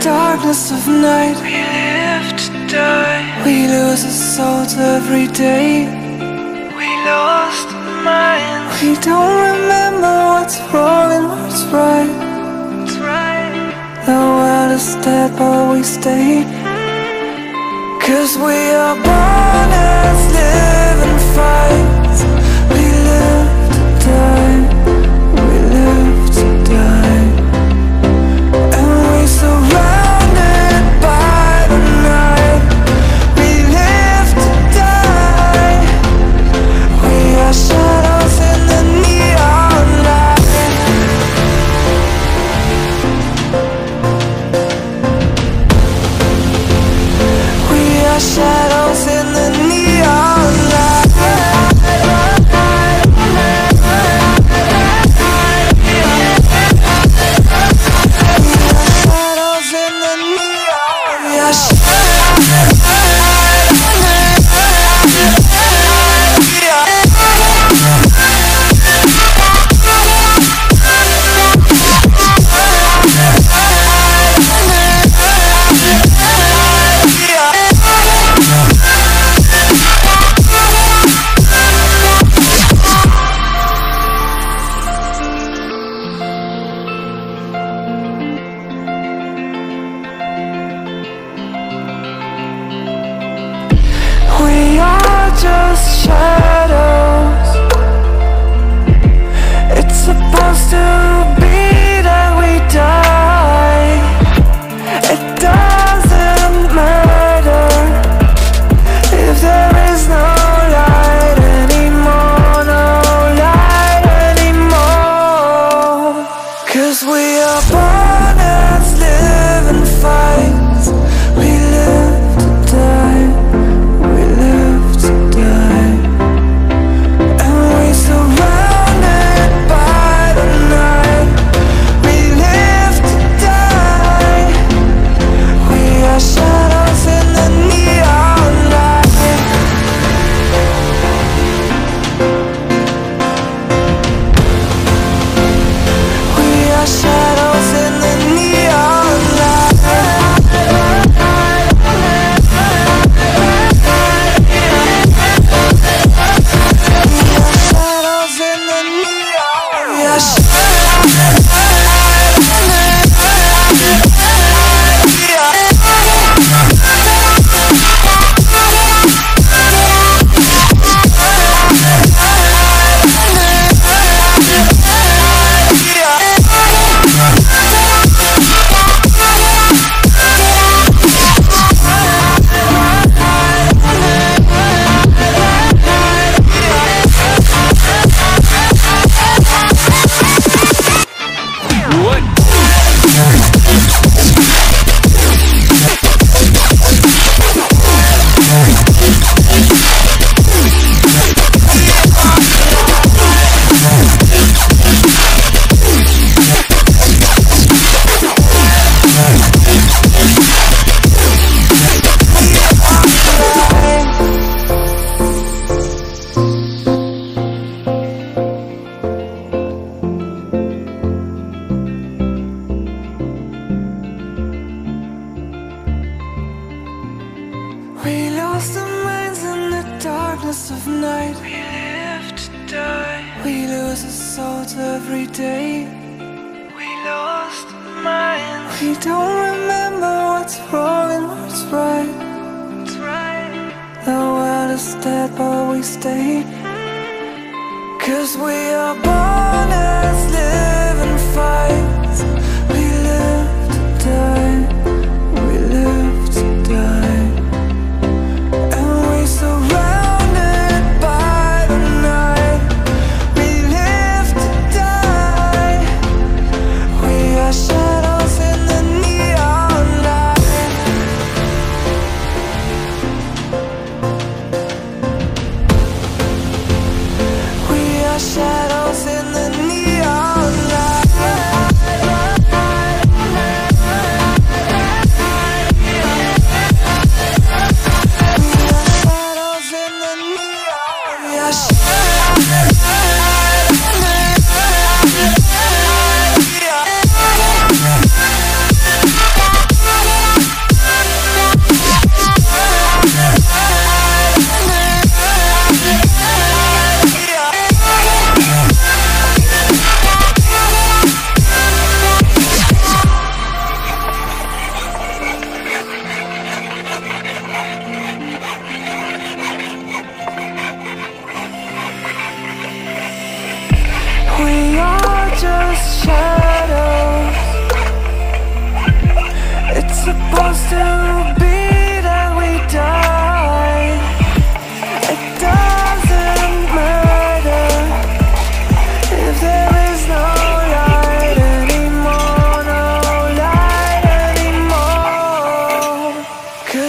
darkness of night. We live to die. We lose our souls every day. We lost our minds. We don't remember what's wrong and what's right. It's right. The world is dead but we stay. 'Cause we are born as living fights. We live to die. We live to die. And we surrounded by the night. We live to die. We are shadows in the neon light. We are shadows in the neon light. We are just shadows. It's supposed to be that we die. It doesn't matter if there is no light anymore, no light anymore. 'Cause we are born as living fights. We live to die. We live to die. And we surrounded by the night. We live to die. We are shadows in the neon light. We are shadows in the neon light. Shadows in the neon. We are We lost our minds in the darkness of night. We live to die. We lose our souls every day. We lost our minds. We don't remember what's wrong and what's right. It's right. The world is dead but we stay. 'Cause we are born as living fights. We live to die. We live to die. And we surrounded by the night. We live to die. We are shadows in the neon light. We are shadows in the neon light.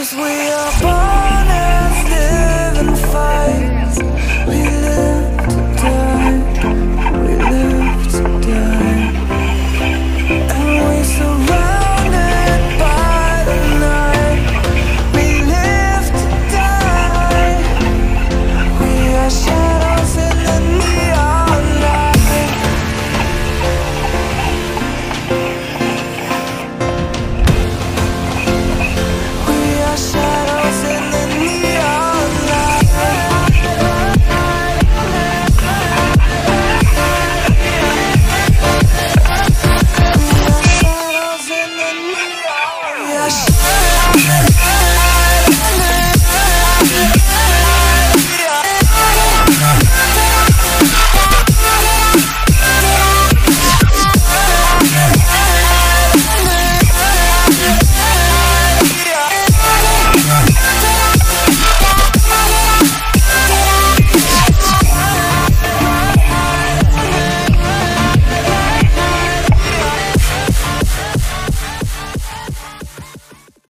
'cause we are born and live and fight.